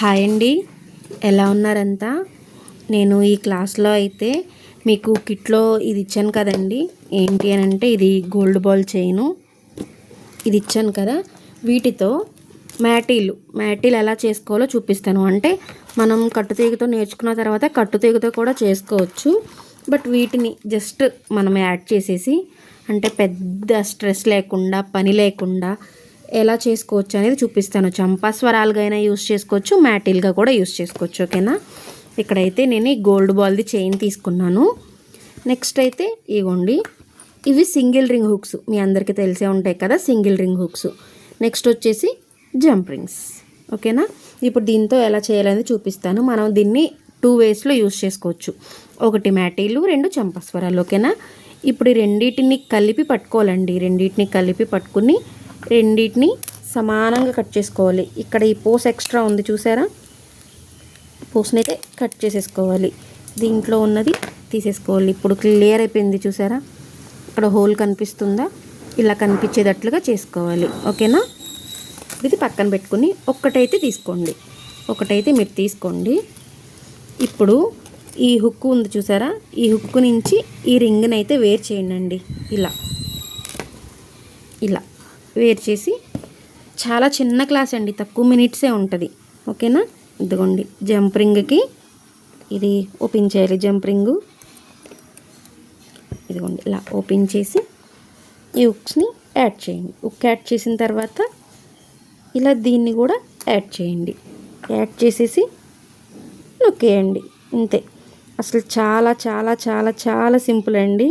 Hi అండి, ఎలా ఉన్నారంతా? నేను ఈ క్లాస్లో అయితే మీకు కిట్లో ఇది ఇచ్చాను కదండి. ఏంటి అని అంటే ఇది గోల్డ్ బాల్ చైను ఇది ఇచ్చాను కదా. వీటితో మ్యాటీలు ఎలా చేసుకోవాలో చూపిస్తాను. అంటే మనం కట్టుతీగతో నేర్చుకున్న తర్వాత కట్టుతీగతో కూడా చేసుకోవచ్చు. బట్ వీటిని జస్ట్ మనం యాడ్ చేసేసి అంటే పెద్ద స్ట్రెస్ లేకుండా పని లేకుండా ఎలా చేసుకోవచ్చు అనేది చూపిస్తాను. చంపాస్వరాలుగా అయినా యూస్ చేసుకోవచ్చు, మ్యాటిల్గా కూడా యూస్ చేసుకోవచ్చు. ఓకేనా? ఇక్కడైతే నేను ఈ గోల్డ్ బాల్ది చైన్ తీసుకున్నాను. నెక్స్ట్ అయితే ఇవ్వండి, ఇవి సింగిల్ రింగ్ హుక్స్, మీ అందరికీ తెలిసే ఉంటాయి కదా సింగిల్ రింగ్ హుక్స్. నెక్స్ట్ వచ్చేసి జంప్ రింగ్స్. ఓకేనా? ఇప్పుడు దీంతో ఎలా చేయాలనేది చూపిస్తాను. మనం దీన్ని 2 వేస్లో యూస్ చేసుకోవచ్చు. ఒకటి మ్యాటీలు, 2 చంపాస్వరాలు. ఓకేనా? ఇప్పుడు ఈ రెండింటిని కలిపి పట్టుకోవాలండి. రెండింటిని కలిపి పట్టుకుని రెండింటిని సమానంగా కట్ చేసుకోవాలి. ఇక్కడ ఈ పోస్ ఎక్స్ట్రా ఉంది చూసారా, పోస్ని అయితే కట్ చేసేసుకోవాలి. దీంట్లో ఉన్నది తీసేసుకోవాలి. ఇప్పుడు క్లియర్ అయిపోయింది చూసారా, ఇక్కడ హోల్ కనిపిస్తుందా, ఇలా కనిపించేటట్లుగా చేసుకోవాలి. ఓకేనా? ఇది పక్కన పెట్టుకుని ఒక్కటైతే తీసుకోండి, ఒకటైతే మీరు తీసుకోండి. ఇప్పుడు ఈ హుక్ ఉంది చూసారా, ఈ హుక్ నుంచి ఈ రింగ్ని అయితే వేరు చేయండి. ఇలా వేరు చేసి, చాలా చిన్న క్లాస్ అండి, తక్కువ మినిట్సే ఉంటుంది. ఓకేనా? ఇదిగోండి, జంప్ రింగ్కి ఇది ఓపెన్ చేయాలి. జంప్ రింగు ఇదిగోండి, ఇలా ఓపెన్ చేసి ఈ హుక్స్ని యాడ్ చేయండి. హుక్ యాడ్ చేసిన తర్వాత ఇలా దీన్ని కూడా యాడ్ చేయండి. యాడ్ చేసేసి నొక్కేయండి. అంతే. అసలు చాలా చాలా చాలా చాలా సింపుల్ అండి.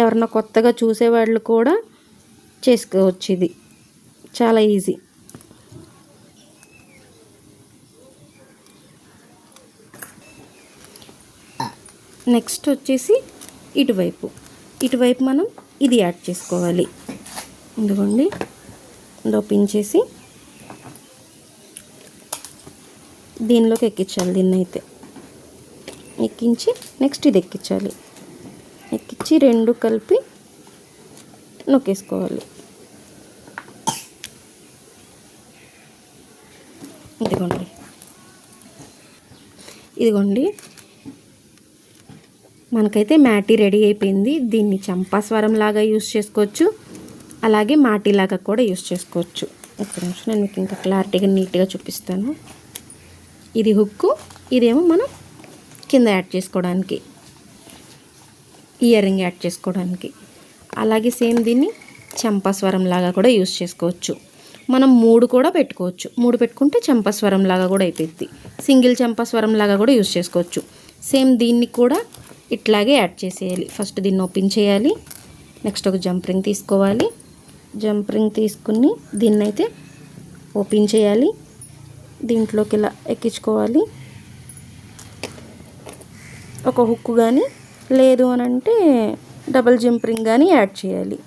ఎవరన్నా కొత్తగా చూసేవాళ్ళు కూడా చేసుకోవచ్చు. ఇది చాలా ఈజీ. నెక్స్ట్ వచ్చేసి ఇటువైపు మనం ఇది యాడ్ చేసుకోవాలి. ఇదిగోండి, ఓపెన్ చేసి దీనిలోకి ఎక్కించాలి. దీన్ని అయితే ఎక్కించి నెక్స్ట్ ఇది ఎక్కించాలి. ఎక్కించి 2 కలిపి నొక్కేసుకోవాలి. ఇదిగోండి, మనకైతే మ్యాటీ రెడీ అయిపోయింది. దీన్ని చంపాస్వరం లాగా యూస్ చేసుకోవచ్చు, అలాగే మాటీలాగా కూడా యూస్ చేసుకోవచ్చు. ఒక్క నిమిషం, నేను మీకు ఇంకా క్లారిటీగా నీట్గా చూపిస్తాను. ఇది హుక్కు, ఇదేమో మనం కింద యాడ్ చేసుకోవడానికి, ఇయర్ రింగ్ యాడ్ చేసుకోవడానికి. అలాగే సేమ్ దీన్ని చంపాస్వరం లాగా కూడా యూస్ చేసుకోవచ్చు. మనం 3 కూడా పెట్టుకోవచ్చు. 3 పెట్టుకుంటే చంపాస్వరం లాగా కూడా అయిపోద్ది. సింగిల్ చంపాస్వరం లాగా కూడా యూస్ చేసుకోవచ్చు. సేమ్ దీన్ని కూడా ఇట్లాగే యాడ్ చేసేయాలి. ఫస్ట్ దీన్ని ఓపెన్ చేయాలి. నెక్స్ట్ ఒక జంప్ రింగ్ తీసుకోవాలి. జంప్ రింగ్ తీసుకుని దీన్ని అయితే ఓపెన్ చేయాలి. దీంట్లోకి ఇలా ఎక్కించుకోవాలి. ఒక హుక్ కానీ లేదు అని అంటే డబల్ జంప్ రింగ్ కానీ యాడ్ చేయాలి.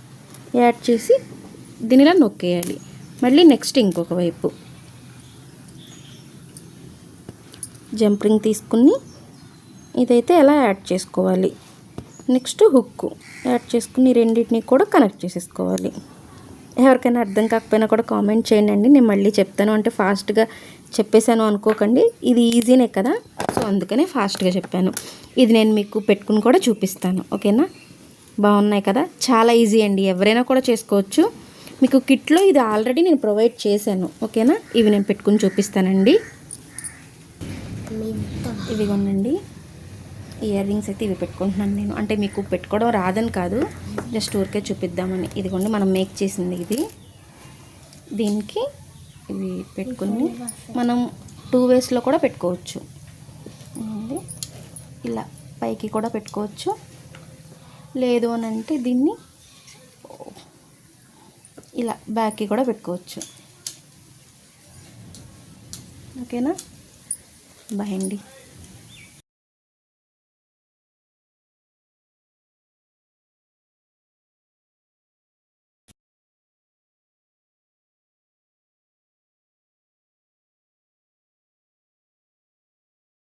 యాడ్ చేసి దీని ఇలా నొక్కేయాలి. మళ్ళీ నెక్స్ట్ ఇంకొక వైపు జంప్ రింగ్ తీసుకుని ఇదైతే ఎలా యాడ్ చేసుకోవాలి. నెక్స్ట్ హుక్ యాడ్ చేసుకుని రెండింటిని కూడా కనెక్ట్ చేసేసుకోవాలి. ఎవరికైనా అర్థం కాకపోయినా కూడా కామెంట్ చేయండి, నేను మళ్ళీ చెప్తాను. అంటే ఫాస్ట్గా చెప్పేశాను అనుకోకండి, ఇది ఈజీనే కదా, సో అందుకనే ఫాస్ట్గా చెప్పాను. ఇది నేను మీకు పెట్టుకుని కూడా చూపిస్తాను. ఓకేనా? బాగున్నాయి కదా, చాలా ఈజీ అండి, ఎవరైనా కూడా చేసుకోవచ్చు. మీకు కిట్లో ఇది ఆల్రెడీ నేను ప్రొవైడ్ చేశాను. ఓకేనా? ఇవి నేను పెట్టుకుని చూపిస్తానండి. ఇవి కొనండి, ఇయర్ రింగ్స్ అయితే ఇవి పెట్టుకుంటున్నాను నేను. అంటే మీకు పెట్టుకోవడం రాదని కాదు, జస్ట్ ఊరికే చూపిద్దామని. ఇదిగోండి, మనం మేక్ చేసింది ఇది. దీనికి ఇవి పెట్టుకుని మనం 2 వేస్లో కూడా పెట్టుకోవచ్చు. ఇలా పైకి కూడా పెట్టుకోవచ్చు, లేదు అని అంటే దీన్ని ఇలా బ్యాక్కి కూడా పెట్టుకోవచ్చు. ఓకేనా? బాయ్ అండి.